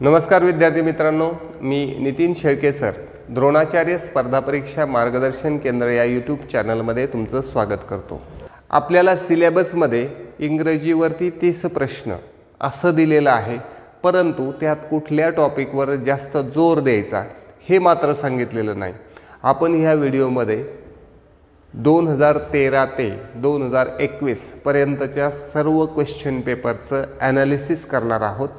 नमस्कार विद्यार्थी मित्रांनो, मी नितीन शेळके सर, द्रोणाचार्य स्पर्धा परीक्षा मार्गदर्शन केंद्र या यूट्यूब चॅनलमध्ये तुमचं स्वागत करतो। आपल्याला सिलेबसमध्ये इंग्रजीवरती 30 प्रश्न असं दिलेलं आहे, परंतु त्यात कुठल्या टॉपिकवर जास्त जोर द्यायचा हे मात्र सांगितलेलं नाही। आपण ह्या व्हिडिओमध्ये 2013 ते 2021 पर्यंतच्या सर्व क्वेश्चन पेपरचं ॲनालिसिस करणार आहोत।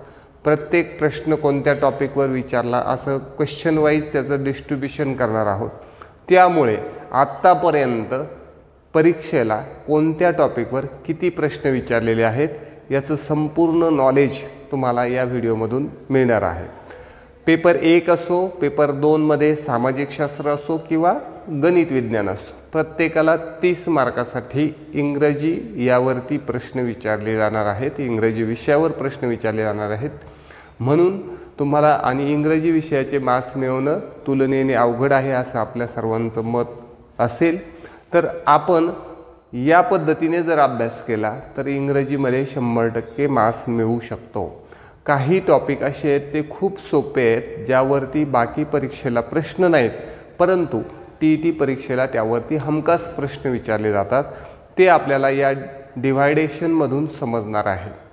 प्रत्येक प्रश्न कोणत्या टॉपिकवर विचारला असं क्वेश्चन वाईज त्याचं डिस्ट्रीब्युशन करणार आहोत। त्यामुळे आत्तापर्यंत परीक्षेला कोणत्या टॉपिकवर किती प्रश्न विचारलेले आहेत याचं संपूर्ण नॉलेज तुम्हाला या व्हिडिओमधून मिळणार आहे। पेपर 1 असो, पेपर 2 मध्ये सामाजिक शास्त्र असो किंवा गणित विज्ञान असो, प्रत्येकाला 30 मार्कासाठी इंग्रजी यावरती प्रश्न विचारले जाणार आहेत। इंग्रजी विषयावर प्रश्न विचारले जाणार आहेत, म्हणून तुम्हाला आणि इंग्रजी विषयाचे मार्क्स मिळवणं तुलनेने अवघड आहे असं आपल्या सर्वांचं मत असेल, तर आपण या पद्धतीने जर अभ्यास केला तर इंग्रजीमध्ये 100% मार्क्स मिळवू शकतो। काही टॉपिक असे आहेत ते खूप सोपे आहेत, ज्यावरती बाकी परीक्षेला प्रश्न नाहीत, परंतु TET परीक्षेला त्यावरती हमखास प्रश्न विचारले जातात। ते आपल्याला या डिव्हायडेशनमधून समजणार आहे।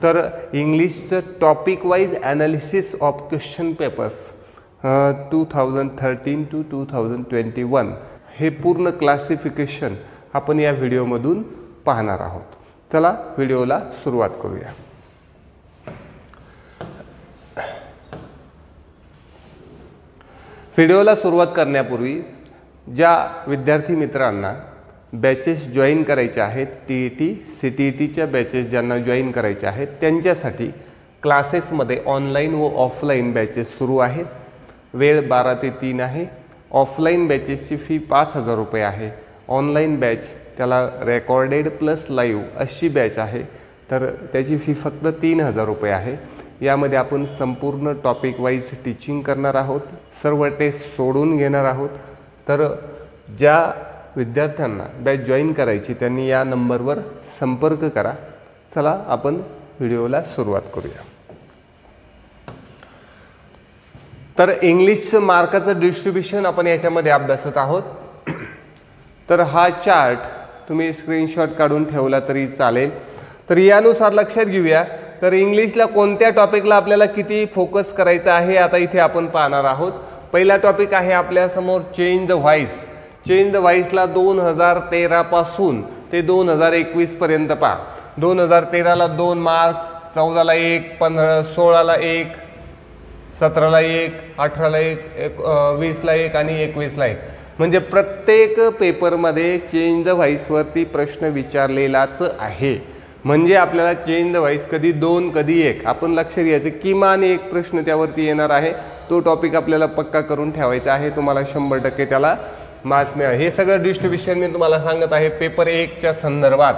तर इंग्लिशचं topic wise analysis of question papers 2013 to 2021 हे पूर्ण क्लासिफिकेशन आपण या व्हिडिओमधून पाहणार आहोत। चला व्हिडिओला सुरुवात करूया। व्हिडिओला सुरुवात करण्यापूर्वी ज्या विद्यार्थी मित्रांना बॅचेस जॉईन करायचे आहेत, TET CTETच्या बॅचेस ज्यांना जॉईन करायचे आहेत त्यांच्यासाठी क्लासेसमध्ये ऑनलाईन व ऑफलाईन बॅचेस सुरू आहेत। वेळ 12 ते 3 आहे। ऑफलाईन बॅचेसची फी 5000 रुपये आहे। ऑनलाईन बॅच त्याला रेकॉर्डेड प्लस लाईव्ह अशी बॅच आहे, तर त्याची फी फक्त 3000 रुपये आहे। यामध्ये आपण संपूर्ण टॉपिक वाईज टीचिंग करणार आहोत, सर्व टेस्ट सोडून घेणार आहोत। तर ज्या विद्यार्थ्यांना बॅच जॉईन करायची त्यांनी या नंबरवर संपर्क करा। चला आपण व्हिडिओला सुरुवात करूया। तर इंग्लिशचं मार्काचं डिस्ट्रीब्युशन आपण याच्यामध्ये अभ्यासत आहोत। तर हा चार्ट तुम्ही स्क्रीनशॉट काढून ठेवला तरी चालेल। तर यानुसार लक्षात घेऊया, तर इंग्लिशला कोणत्या टॉपिकला आपल्याला किती फोकस करायचा आहे आता इथे आपण पाहणार आहोत। पहिला टॉपिक आहे आपल्या समोर change the voice. Change the व्हॉइसला 2013 पासून ते 2021 पर्यंत पहा। 2013ला 2 मार्क, 14ला 1, 16ला 1, 17ला 1, 18ला 1, 20ला 1 आणि 21ला 1। म्हणजे प्रत्येक पेपरमध्ये चेंज द व्हॉइसवरती प्रश्न विचारलेलाच आहे। म्हणजे आपल्याला चेंज द व्हॉइस कधी 2 कधी 1 आपण लक्षात घ्यायचं, किमान 1 प्रश्न त्यावरती येणार आहे। तो टॉपिक आपल्याला पक्का करून ठेवायचा आहे, तुम्हाला 100% त्याला मार्क्स मिळेल। हे सगळं डिस्ट्रीब्युशन मी तुम्हाला सांगत आहे पेपर 1च्या संदर्भात।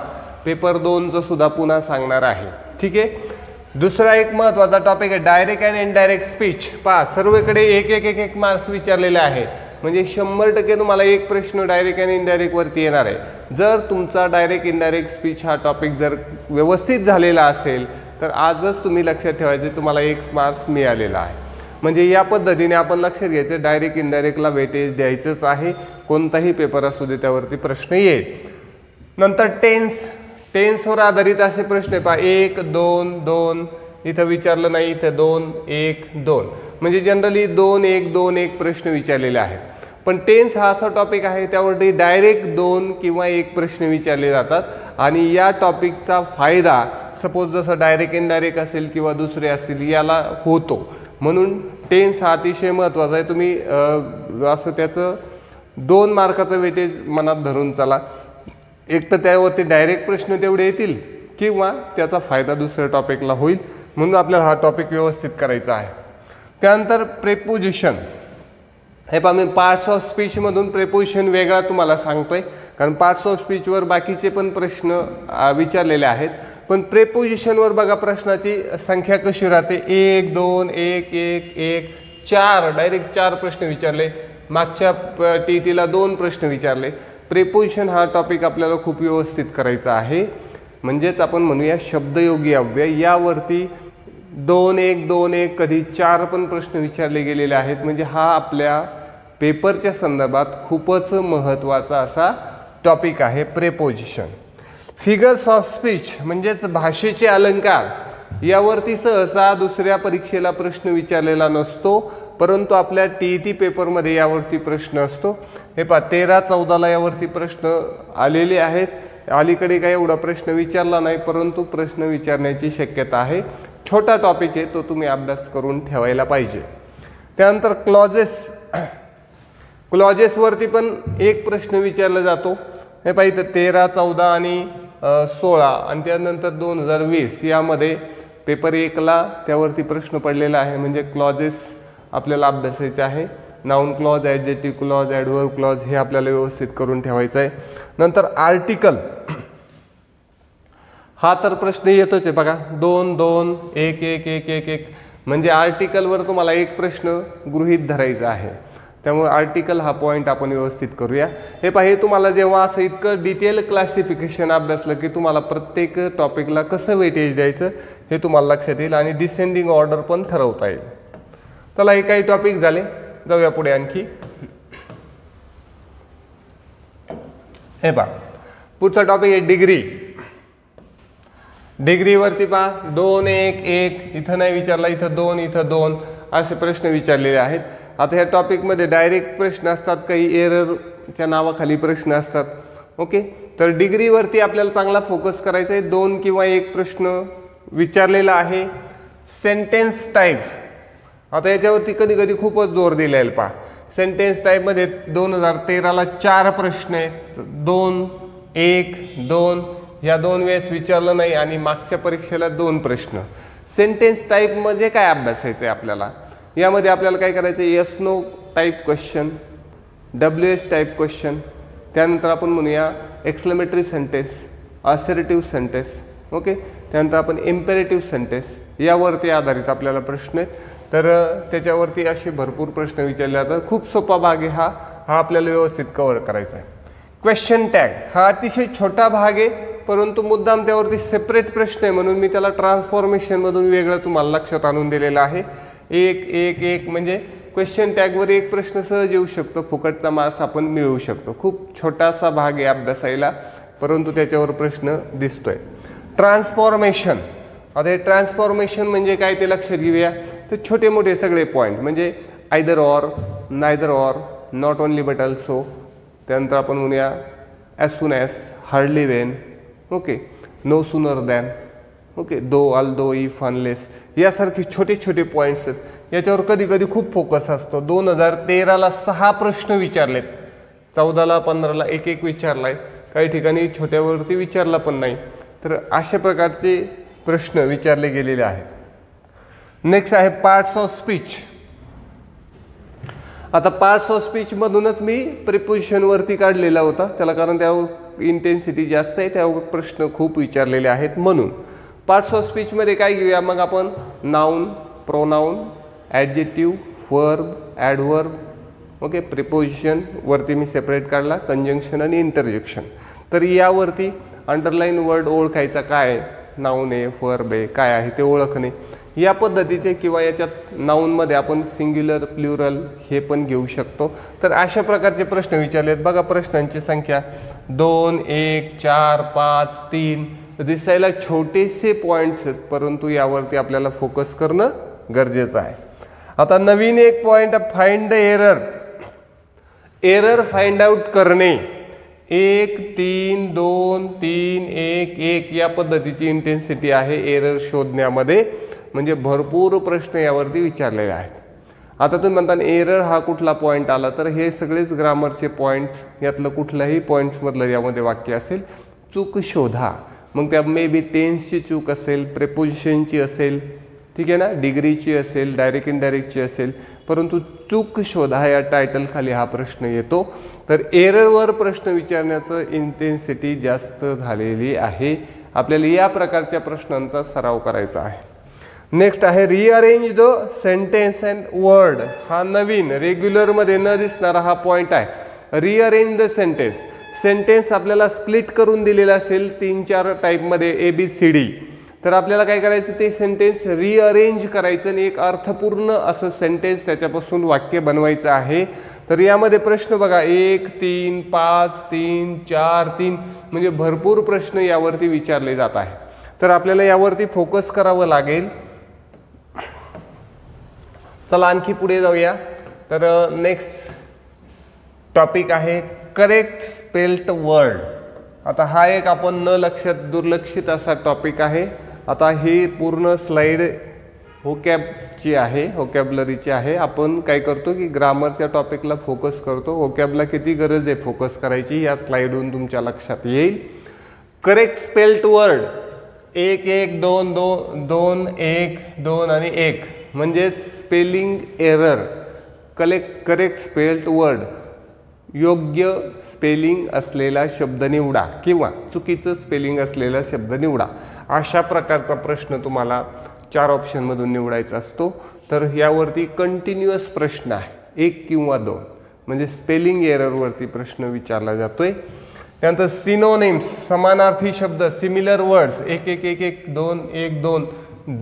पेपर 2चं सुद्धा पुन्हा सांगणार आहे, ठीक आहे। दुसरा एक महत्त्वाचा टॉपिक आहे डायरेक्ट अँड इनडायरेक्ट स्पीच। पहा, सर्वकडे एक मार्क्स विचारलेले आहे, म्हणजे 100% तुम्हाला 1 प्रश्न डायरेक्ट अँड इनडायरेक्ट वरती येणार आहे। जर तुमचा डायरेक्ट इनडायरेक्ट स्पीच हा टॉपिक जर व्यवस्थित झालेला असेल तर आजच तुम्ही लक्षात ठेवायचे तुम्हाला 1 मार्क्स मिळालेला आहे। म्हणजे या पद्धतीने आपण लक्षात घ्यायचं, डायरेक्ट इनडायरेक्टला वेटेज द्यायचंच आहे। कोणताही पेपर असू दे त्यावरती प्रश्न येईल। नंतर टेन्सवर आधारित असे प्रश्न पहा, 1 2 2 इथं विचारलं नाही, इथं 2 1 2, म्हणजे जनरली 2 1 2 1 प्रश्न विचारलेले आहेत। पण टेन्स हा असा टॉपिक आहे त्यावरती डायरेक्ट 2 किंवा 1 प्रश्न विचारले जातात। आणि या टॉपिकचा फायदा सपोज जसं डायरेक्ट इनडायरेक्ट असेल किंवा दुसरे असतील याला होतो, म्हणून टेन्स हा अतिशय महत्त्वाचा आहे। तुम्ही असं त्याचं 2 मार्काचं वेटेज मनात धरून चला। एक तर त्यावरती डायरेक्ट प्रश्न तेवढे येतील किंवा त्याचा फायदा दुसऱ्या टॉपिकला होईल, म्हणून आपल्याला हा टॉपिक व्यवस्थित करायचा आहे। त्यानंतर प्रेपोजिशन, हे पहा मी पार्ट्स ऑफ स्पीचमधून प्रेपोजिशन वेगळा तुम्हाला सांगतोय, कारण पार्ट्स ऑफ स्पीचवर बाकीचे पण प्रश्न विचारलेले आहेत, पण प्रेपोजिशनवर बघा प्रश्नाची संख्या कशी राहते, 1 2 1 1 1 4 डायरेक्ट 4 प्रश्न विचारले। मागच्या TETला 2 प्रश्न विचारले। प्रेपोजिशन हा टॉपिक आपल्याला खूप व्यवस्थित करायचा आहे, म्हणजेच आपण म्हणूया शब्दयोगी अव्यय। यावरती 2-1-2-1 कधी 4 पण प्रश्न विचारले गेलेले आहेत. म्हणजे हा आपल्या पेपरच्या संदर्भात खूपच महत्त्वाचा असा टॉपिक आहे प्रेपोजिशन. फिगर्स ऑफ स्पीच म्हणजेच भाषेचे अलंकार यावरती सहसा दुसऱ्या परीक्षेला प्रश्न विचारलेला नसतो, परंतु आपल्या TET पेपरमध्ये यावरती प्रश्न असतो. हे पहा 13-14ला यावरती प्रश्न आलेले आहेत. अलीकडे काही एवढा प्रश्न विचारला नाही, परंतु प्रश्न विचारण्याची शक्यता आहे. छोटा टॉपिक आहे, तो तुम्ही अभ्यास करून ठेवायला पाहिजे. त्यानंतर क्लॉजेसवरती पण एक प्रश्न विचारला जातो. हे पाहिजे 13, 14 आणि 16 आणि त्यानंतर 2020 यामध्ये पेपर 1ला त्यावरती प्रश्न पडलेला आहे. म्हणजे क्लॉजेस आपल्याला अभ्यासायचे आहे. Noun clause, adjective clause, adverb clause हे आपल्याला व्यवस्थित करून ठेवायचं आहे. नंतर आर्टिकल हा तर प्रश्न येतोच आहे बघा. 2-2-1-1-1-1-1 म्हणजे आर्टिकलवर तुम्हाला एक प्रश्न गृहीत धरायचा आहे. त्यामुळे आर्टिकल हा पॉईंट आपण व्यवस्थित करूया. हे पहा, हे तुम्हाला जेव्हा असं इतकं डिटेल क्लासिफिकेशन अभ्यासलं की तुम्हाला प्रत्येक टॉपिकला कसं वेटेज द्यायचं हे तुम्हाला लक्षात येईल आणि डिसेंडिंग ऑर्डर पण ठरवता येईल. चला, हे काही टॉपिक झाले, जाऊया पुढे आणखी. हे पहा, पुढचा टॉपिक आहे डिग्री. डिग्रीवरती पहा 2-1-1 इथं नाही विचारला, इथं 2, इथं 2 असे प्रश्न विचारलेले आहेत. आता ह्या टॉपिकमध्ये डायरेक्ट प्रश्न असतात, काही एररच्या नावाखाली प्रश्न असतात. ओके, तर डिग्रीवरती आपल्याला चांगला फोकस करायचा आहे. 2 किंवा 1 प्रश्न विचारलेला आहे. सेंटेन्स टाईप आता याच्यावरती कधी कधी खूपच जोर दिला आहे. पहा, सेंटेन्स टाईपमध्ये 2013ला 4 प्रश्न आहेत. 2-1-2 या 2 वेळेस विचारलं नाही आणि मागच्या परीक्षेला 2 प्रश्न. सेंटेन्स टाईपमध्ये काय अभ्यासायचं आहे आपल्याला? यामध्ये आपल्याला काय करायचं आहे? Yes no type question, WH type question, त्यानंतर आपण म्हणूया exclamatory sentence, assertive sentence. Okay, त्यानंतर आपण इम्पेरेटिव्ह सेंटेन्स यावरती आधारित आपल्याला प्रश्न आहेत. तर त्याच्यावरती असे भरपूर प्रश्न विचारले जातात. खूप सोपा भाग आहे हा आपल्याला व्यवस्थित कव्हर करायचा आहे. क्वेश्चन टॅग हा अतिशय छोटा भाग आहे, परंतु मुद्दाम त्यावरती सेपरेट प्रश्न आहे म्हणून मी त्याला ट्रान्सफॉर्मेशनमधून वेगळं तुम्हाला लक्षात आणून दिलेलं आहे. 1-1-1 म्हणजे क्वेश्चन टॅगवर एक प्रश्न सहज येऊ शकतो, फुकटचा मास आपण मिळवू शकतो. खूप छोटासा भाग आहे अभ्यासायला, परंतु त्याच्यावर प्रश्न दिसतोय. ट्रान्सफॉर्मेशन, आता हे ट्रान्सफॉर्मेशन म्हणजे काय ते लक्षात घेऊया. तर छोटे मोठे सगळे पॉईंट म्हणजे either or, neither or, not only but also, त्यानंतर आपण म्हणूया as soon as, hardly when, okay, no sooner than, okay, though, although, if, unless यासारखे छोटे छोटे पॉईंट्स आहेत. याच्यावर कधी कधी खूप फोकस असतो. 2013ला 6 प्रश्न विचारलेत, 14ला 15ला 1-1 विचारलाय, काही ठिकाणी छोट्यावरती विचारला पण नाही. तर अशा प्रकारचे प्रश्न विचारले गेलेले आहेत. नेक्स्ट आहे पार्ट्स ऑफ स्पीच. आता पार्ट्स ऑफ स्पीचमधूनच मी प्रिपोजिशनवरती काढलेला होता त्याला, कारण त्यावर इंटेन्सिटी जास्त आहे, त्यावर प्रश्न खूप विचारलेले आहेत. म्हणून पार्ट्स ऑफ स्पीचमध्ये काय घेऊया मग आपण? Noun, pronoun, adjective, verb, adverb, okay, preposition वरती मी सेपरेट काढला, कंजंक्शन आणि इंटरजेक्शन. तर यावरती अंडरलाईन वर्ड ओळखायचा, काय नाउन आहे, वर्ब आहे, काय आहे ते ओळखणे या पद्धतीचे, किंवा याच्यात नाउनमध्ये आपण सिंग्युलर, प्लुरल हे पण घेऊ शकतो. तर अशा प्रकारचे प्रश्न विचारलेत. बघा प्रश्नांची संख्या 2, 1, 4, 5, 3 दिसायला छोटेसे पॉईंट्स आहेत, परंतु यावरती आपल्याला फोकस करणं गरजेचं आहे. आता नवीन एक point, find the error. Error find out करणे. 1, 3, 2, 3, 1, 1 या पद्धतीची इंटेन्सिटी आहे एरर शोधण्यामध्ये. म्हणजे भरपूर प्रश्न यावरती विचारलेले आहेत. आता तुम्ही म्हणता एरर हा कुठला पॉईंट आला, तर हे सगळेच ग्रामरचे पॉईंट्स, यातलं कुठल्याही पॉईंट्समधलं यामध्ये वाक्य असेल, चूक शोधा. मग त्या मे बी टेन्सची चूक असेल, प्रेपोजिशनची असेल, ठीक आहे ना, डिग्रीची असेल, डायरेक्ट इनडायरेक्टची असेल, परंतु चूक शोधा या टायटलखाली हा प्रश्न येतो. तर एररवर प्रश्न विचारण्याचं इंटेन्सिटी जास्त झालेली आहे. आपल्याला या प्रकारच्या प्रश्नांचा सराव करायचा आहे. नेक्स्ट आहे rearrange the sentence and word. हा नवीन रेग्युलरमध्ये न दिसणारा हा पॉईंट आहे. Rearrange the sentence. सेंटेन्स आपल्याला स्प्लिट करून दिलेला असेल 3-4 टाईपमध्ये, ABCD. तर आपल्याला काय करायचं, ते सेंटेन्स रिअरेंज करायचं आणि एक अर्थपूर्ण असं सेंटेन्स त्याच्यापासून वाक्य बनवायचं आहे. तर यामध्ये प्रश्न बघा 1, 3, 5, 3, 4, 3 म्हणजे भरपूर प्रश्न यावरती विचारले जात आहे. तर आपल्याला यावरती फोकस करावं लागेल. चला आणखी पुढे जाऊया. तर नेक्स्ट टॉपिक आहे करेक्ट स्पेल्ड वर्ड. आता हा एक आपण दुर्लक्षित असा टॉपिक आहे. आता ही पूर्ण स्लाइड व्होकॅबची आहे, व्होकॅबलरीची आहे. आपण काय करतो की ग्रामरच्या टॉपिकला फोकस करतो. व्होकॅबला किती गरज आहे फोकस करायची या स्लाइडवरून तुमच्या लक्षात येईल. करेक्ट स्पेल्ड वर्ड 1 1 2 2 2 1 2 आणि 1 म्हणजे spelling error. Correct spelled word योग्य स्पेलिंग असलेला शब्द निवडा किंवा चुकीचं स्पेलिंग असलेला शब्द निवडा. अशा प्रकारचा प्रश्न तुम्हाला 4 ऑप्शनमधून निवडायचा असतो. तर यावरती कंटिन्युअस प्रश्न आहे, 1 किंवा 2 म्हणजे स्पेलिंग एररवरती प्रश्न विचारला जातोय. त्यानंतर सिनोनिम्स समानार्थी शब्द, सिमिलर वर्ड्स 1 1 1 1 2 1 2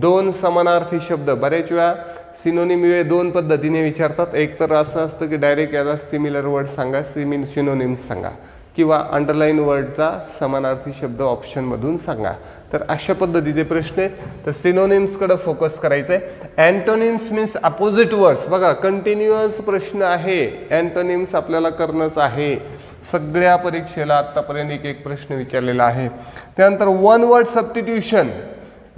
2 समानार्थी शब्द. बरेच वेळा सिनोनिम वेळ 2 पद्धतीने विचारतात. एक तर असं असतं की डायरेक्ट याला सिमिलर वर्ड सांगा, सिनोनिम्स सांगा किंवा अंडरलाईन वर्डचा समानार्थी शब्द ऑप्शनमधून सांगा. तर अशा पद्धतीचे प्रश्न आहेत. तर सिनोनिम्सकडे फोकस करायचं आहे. Antonyms means opposite words. बघा कंटिन्युअस प्रश्न आहे, अँटोनिम्स आपल्याला करणंच आहे. सगळ्या परीक्षेला आत्तापर्यंत एक प्रश्न विचारलेला आहे. त्यानंतर वन वर्ड सबस्टिट्यूशन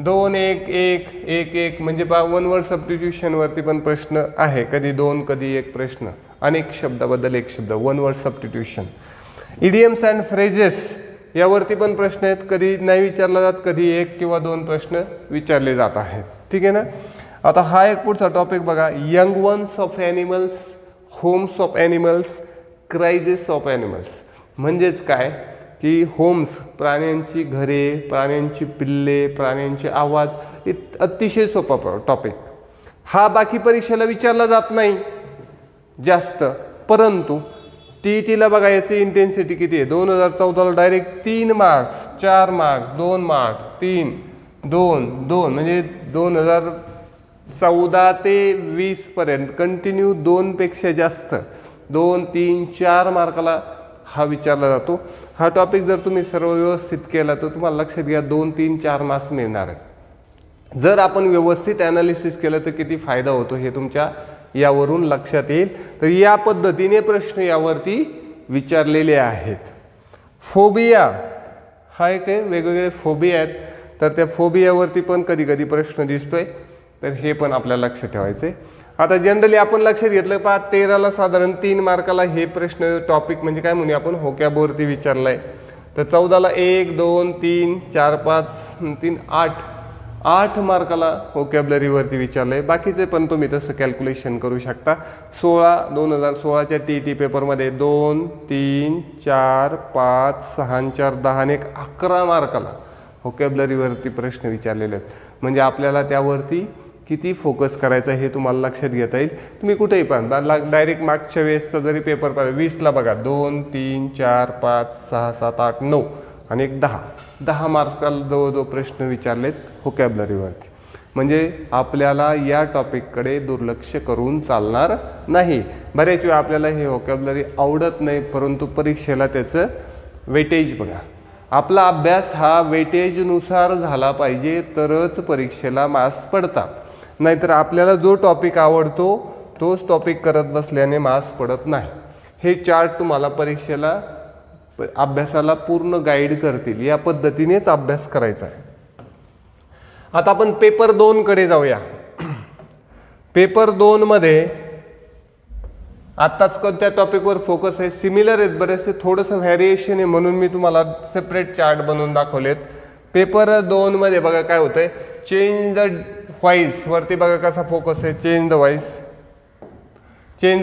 2 1 1 1 1 म्हणजे 1 वर्ड सबस्टिट्यूशनवरती पण प्रश्न आहे. कधी 2 कधी 1 प्रश्न, अनेक शब्दाबद्दल 1 शब्द, one word substitution. Idioms and phrases यावरती पण प्रश्न आहेत. कधी नाही विचारला जात, कधी 1 किंवा 2 प्रश्न विचारले जात आहेत. ठीक आहे ना. आता हा एक पुढचा टॉपिक बघा, young ones of animals, homes of animals, cries of animals. म्हणजेच काय की होम्स प्राण्यांची घरे, प्राण्यांची पिल्ले, प्राण्यांचे आवाज, अतिशय सोपा टॉपिक. हा बाकी परीक्षेला विचारला जात नाही जास्त, परंतु टीईटीला बघा याची इंटेन्सिटी किती आहे. 2014ला डायरेक्ट 3 मार्क्स, 4 मार्क्स, 2 मार्क्स, 3 2 2 म्हणजे 2014 ते 20 पर्यंत कंटिन्यू 2 पेक्षा जास्त 2 3 4 मार्काला हा विचारला जातो. हा टॉपिक जर तुम्ही सर्व व्यवस्थित केला तर तुम्हाला लक्षात घ्या 2 3 4 मार्क्स मिळणार आहेत. जर आपण व्यवस्थित ॲनालिसिस केलं तर किती फायदा होतो हे तुमच्या यावरून लक्षात येईल. तर या पद्धतीने प्रश्न यावरती विचारलेले आहेत. फोबिया हा एक आहे, वेगवेगळे फोबिया आहेत. तर त्या फोबियावरती पण कधी कधी प्रश्न दिसतोय. तर हे पण आपल्याला लक्षात ठेवायचं आहे. आता जनरली आपण लक्षात घेतलं 13ला साधारण 3 मार्काला हे प्रश्न टॉपिक म्हणजे काय म्हणूया आपण व्होकॅबवरती विचारलाय. तर 14ला 1 2 3 4 5 3 8 मार्काला व्होकॅबलरीवरती विचारलंय. बाकीचे पण तुम्ही तसं कॅल्क्युलेशन करू शकता. 2016च्या टीईटी पेपरमध्ये 2 3 4 5 6 4 10 आणि 11 मार्काला व्होकॅबलरीवरती प्रश्न विचारलेले आहेत. म्हणजे आपल्याला त्यावरती किती फोकस करायचा हे तुम्हाला लक्षात घेता येईल. तुम्ही कुठेही पण डायरेक्ट मागच्या वेळेसचा जरी पेपर पाहिजे 20ला बघा 2 3 4 5 6 7 8 9 आणि 10 मार्काला जवळजवळ प्रश्न विचारलेत व्होकॅबलरीवरती. म्हणजे आपल्याला या टॉपिककडे दुर्लक्ष करून चालणार नाही. बरेच वेळा आपल्याला हे व्होकॅबलरी आवडत नाही, परंतु परीक्षेला त्याचं वेटेज बघा. आपला अभ्यास हा वेटेजनुसार झाला पाहिजे तरच परीक्षेला मार्क्स पडतात. नाहीतर आपल्याला जो टॉपिक आवडतो तोच टॉपिक करत बसल्याने मार्क्स पडत नाही. हे चार्ट तुम्हाला परीक्षेला अभ्यासाला पूर्ण गाईड करतील. या पद्धतीनेच अभ्यास करायचा आहे. आता आपण पेपर 2 कडे जाऊया. पेपर 2 मध्ये आत्ताच कोणत्या टॉपिकवर फोकस आहे, सिमिलर आहेत बरेचसे, थोडंसं व्हॅरिएशन आहे म्हणून मी तुम्हाला सेपरेट चार्ट बनवून दाखवलेत. पेपर 2 मध्ये बघा काय होतंय, चेंज द व्हॉइस वरती बघा कसा फोकस आहे. चेंज द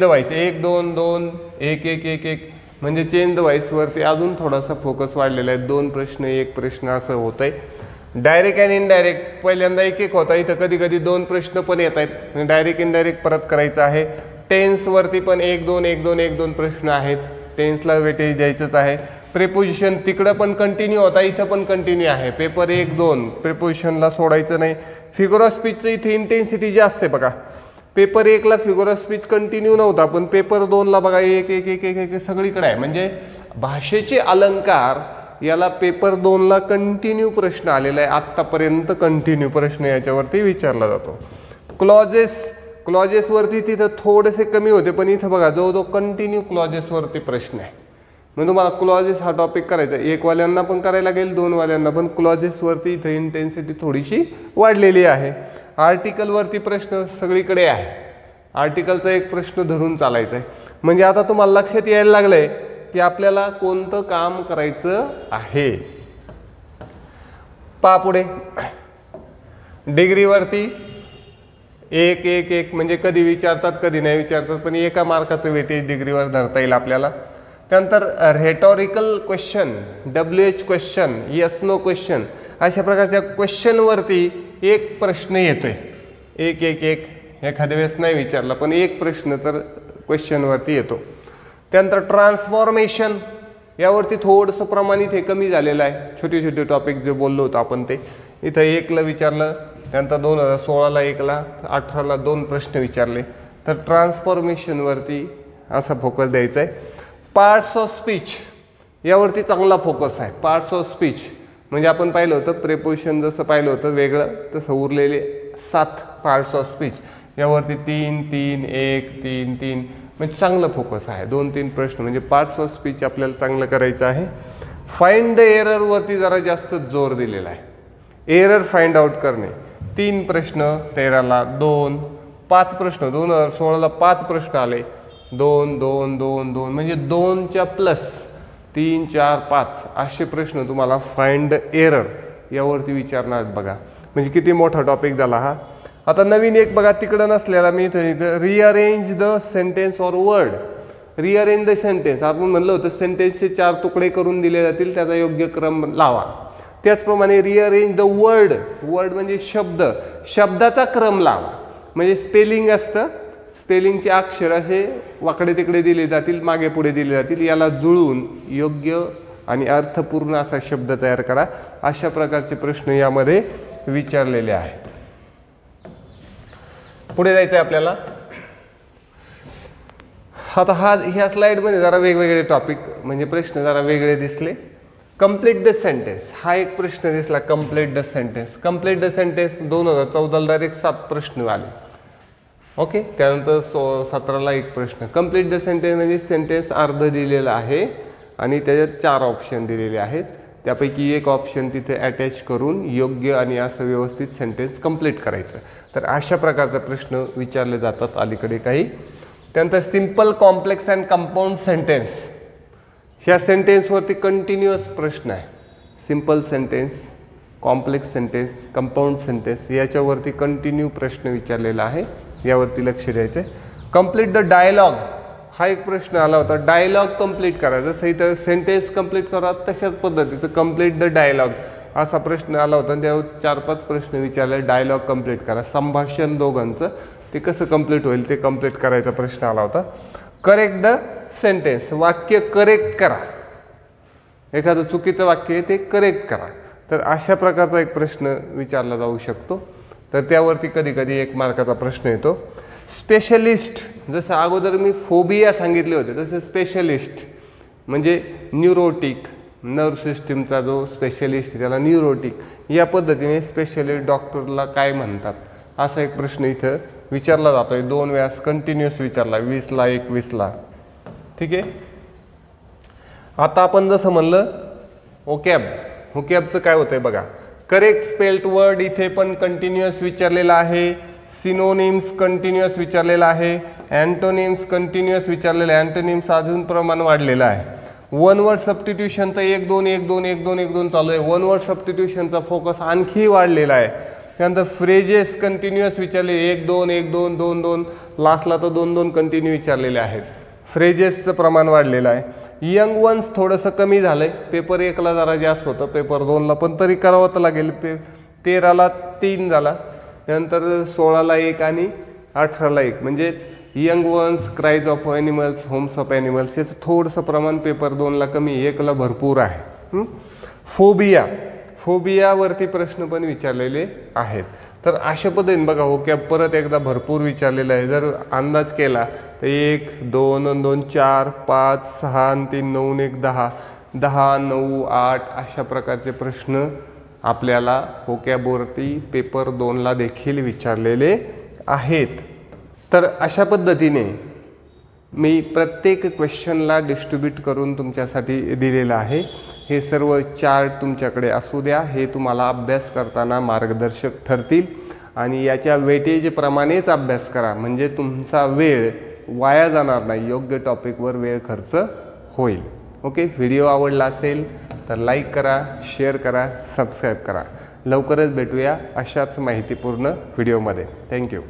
व्हॉइस 1 2 2 1 1 1 1 म्हणजे चेंज द व्हॉइस वरती अजून थोडासा फोकस वाढलेला आहे. 2 प्रश्न 1 प्रश्न असं होतंय. डायरेक्ट अँड इनडायरेक्ट पहिल्यांदा 1 1 होता, इथं कधी कधी 2 प्रश्न पण येत आहेत. डायरेक्ट इनडायरेक्ट परत करायचं आहे. टेन्स वरती पण 1 2 1 2 1 2 प्रश्न आहेत. टेन्सला वेटेज द्यायचंच आहे. प्रेपोजिशन तिकडं पण कंटिन्यू होता, इथं पण कंटिन्यू आहे. पेपर 1, 2 प्रेपोजिशनला सोडायचं नाही. फिगर ऑफ स्पीचचं इथे इंटेन्सिटी जास्त आहे बघा. पेपर 1ला फिगर ऑफ स्पीच कंटिन्यू नव्हता, पण पेपर 2ला बघा एक एक एक एक एक सगळीकडे आहे. म्हणजे भाषेचे अलंकार याला पेपर 2ला कंटिन्यू प्रश्न आलेला आहे. आत्तापर्यंत कंटिन्यू प्रश्न याच्यावरती विचारला जातो. क्लॉजेसवरती तिथं थोडेसे कमी होते, पण इथं बघा जवळजवळ कंटिन्यू क्लॉजेसवरती प्रश्न आहे. मग तुम्हाला क्लॉजेस हा टॉपिक करायचा, 1 वाल्यांना पण करायला लागेल, 2 वाल्यांना पण. क्लॉजेसवरती इथं इंटेन्सिटी थोडीशी वाढलेली आहे. आर्टिकलवरती प्रश्न सगळीकडे आहे. आर्टिकलचा एक प्रश्न धरून चालायचा आहे. म्हणजे आता तुम्हाला लक्षात यायला लागलंय की आपल्याला कोणतं काम करायचं आहे. पहा पुढे डिग्रीवरती 1 1 1 म्हणजे कधी विचारतात कधी नाही विचारतात, पण एका मार्काचं वेटेज डिग्रीवर धरता येईल आपल्याला. त्यानंतर rhetorical question, WH question, yes no question, अशा प्रकारच्या क्वेश्चनवरती एक प्रश्न येतोय. 1 1 1 एखाद्या वेळेस नाही विचारला, पण एक प्रश्न तर क्वेश्चनवरती येतो. त्यानंतर ट्रान्सफॉर्मेशन यावरती थोडंसं प्रमाणित हे कमी झालेलं आहे. छोटे छोटे टॉपिक जे बोललो होतो आपण ते इथं 1ला विचारलं. त्यानंतर 2016ला 1ला, 18ला 2 प्रश्न विचारले. तर ट्रान्सफॉर्मेशनवरती असा फोकस द्यायचा आहे. पार्ट्स ऑफ स्पीच यावरती चांगला फोकस आहे. पार्ट्स ऑफ स्पीच म्हणजे आपण पाहिलं होतं प्रेपोजिशन जसं पाहिलं होतं वेगळं, तसं उरलेले 7 पार्ट्स ऑफ स्पीच यावरती 3 3 1 3 3 म्हणजे चांगलं फोकस आहे. 2-3 प्रश्न म्हणजे पार्ट्स ऑफ स्पीच आपल्याला चांगलं करायचं आहे. फाइंड द एररवरती जरा जास्त जोर दिलेला आहे. एरर फाइंड आउट करणे. 3 प्रश्न 13ला 2, 5 प्रश्न 2016ला 5 प्रश्न आले. 2 2 2 2 म्हणजे 2च्या प्लस 3 4 5 असे प्रश्न तुम्हाला फाइंड एरर यावरती विचारणार बघा. म्हणजे किती मोठा टॉपिक झाला हा. आता नवीन एक बघा तिकडं नसलेला मी इथं rearrange the sentence or word. Rearrange the sentence आपण म्हणलं होतं सेंटेन्सचे 4 तुकडे करून दिले जातील, त्याचा योग्य क्रम लावा. त्याचप्रमाणे रिअरेंज द वर्ड. वर्ड म्हणजे शब्द, शब्दाचा क्रम लावा. म्हणजे स्पेलिंग असतं, स्पेलिंगचे अक्षर असे वाकडे तिकडे दिले जातील, मागे पुढे दिले जातील, याला जुळवून योग्य आणि अर्थपूर्ण असा शब्द तयार करा. अशा प्रकारचे प्रश्न यामध्ये विचारलेले आहेत. पुढे जायचं आहे आपल्याला. आता ह्या स्लाइडमध्ये जरा वेगवेगळे टॉपिक म्हणजे प्रश्न जरा वेगळे दिसले. कंप्लीट द सेंटेन्स हा एक प्रश्न दिसला. Complete the sentence. Complete the sentence 2014ला डायरेक्ट 7 प्रश्न आले. ओके. त्यानंतर 17ला 1 प्रश्न. कंप्लीट द सेंटेन्स म्हणजे सेंटेन्स अर्ध दिलेलं आहे आणि त्याच्यात 4 ऑप्शन दिलेले आहेत. त्यापैकी एक ऑप्शन तिथे अटॅच करून योग्य आणि असं व्यवस्थित सेंटेन्स कंप्लीट करायचं. तर अशा प्रकारचा प्रश्न विचारले जातात अलीकडे काही. त्यानंतर simple, complex and compound sentence. ह्या सेंटेन्सवरती कंटिन्युअस प्रश्न आहे. Simple sentence, complex sentence, compound sentence याच्यावरती कंटिन्यू प्रश्न विचारलेला आहे. यावरती लक्ष द्यायचं आहे. कंप्लीट द डायलॉग हा एक प्रश्न आला होता. डायलॉग कंप्लीट करा. जसं इथं सेंटेन्स कंप्लीट करा तशाच पद्धतीचं कंप्लीट द डायलॉग असा प्रश्न आला होता. त्यावर 4-5 प्रश्न विचारले. डायलॉग कंप्लीट करा. संभाषण दोघांचं ते कसं कंप्लीट होईल ते कंप्लीट करायचा प्रश्न आला होता. Correct the sentence. वाक्य करेक्ट करा. एखादं चुकीचं वाक्य आहे ते करेक्ट करा. तर अशा प्रकारचा एक प्रश्न विचारला जाऊ शकतो. तर त्यावरती कधी कधी 1 मार्काचा प्रश्न येतो. स्पेशलिस्ट. जसं अगोदर मी फोबिया सांगितले होते तसे स्पेशलिस्ट म्हणजे न्यूरोटिक, नर्व सिस्टीमचा जो स्पेशलिस्ट त्याला न्यूरोटिक. या पद्धतीने स्पेशलिस्ट डॉक्टरला काय म्हणतात असा एक प्रश्न इथं विचारला जातोय. 2 वेळास कंटिन्युअस विचारला. 20ला 21ला. ठीक आहे. आता आपण जसं म्हणलं ओकॅब. ओकॅबचं काय होतंय बघा. करेक्ट स्पेल्ड वर्ड इथे पण कंटिन्युअस विचारलेला आहे. सिनोनिम्स कंटिन्युअस विचारलेला आहे. अँटोनिम्स कंटिन्युअस विचारलेला आहे. अँटोनिम्स अजून प्रमाण वाढलेलं आहे. वन वर्ड सबस्टिट्यूशन तर 1 2 1 2 1 2 1 2 चालू आहे. वन वर्ड सबस्टिट्यूशनचा फोकस आणखी वाढलेला आहे. त्यानंतर फ्रेजेस कंटिन्युअस विचारले. 1 2 1 2 2 2 लास्टला तर 2 2 कंटिन्यू विचारलेले आहेत. फ्रेजेसचं प्रमाण वाढलेलं आहे. यंग वन्स थोडंसं कमी झालंय. पेपर 1ला जरा जास्त होतं, पेपर 2ला पण तरी करावं तर लागेल. 13ला 3 झाला. त्यानंतर 16ला 1 आणि 18ला 1 म्हणजेच young ones, cries of animals, homes of animals याचं थोडंसं प्रमाण पेपर 2ला कमी, 1ला भरपूर आहे. फोबियावरती प्रश्न पण विचारलेले आहेत. तर अशा पद्धतीने बघा व्होकॅब परत एकदा भरपूर विचारलेलं आहे. जर अंदाज केला तर 1 2 2 4 5 6 3 9 1 10 10 9 8 अशा प्रकारचे प्रश्न आपल्याला व्होकॅबवरती पेपर 2ला देखील विचारलेले आहेत. तर अशा पद्धतीने मी प्रत्येक क्वेश्चनला डिस्ट्रीब्यूट करून तुमच्यासाठी दिलेलं आहे. हे सर्व चार्ट तुमच्याकडे असू द्या, हे तुम्हाला अभ्यास करताना मार्गदर्शक ठरतील आणि याच्या वेटेजप्रमाणेच अभ्यास करा, म्हणजे तुमचा वेळ वाया जाणार नाही, योग्य टॉपिकवर वेळ खर्च होईल. ओके, व्हिडिओ आवडला असेल तर लाईक करा, शेअर करा, सबस्क्राईब करा. लवकरच भेटूया अशाच माहितीपूर्ण व्हिडिओमध्ये. थँक्यू.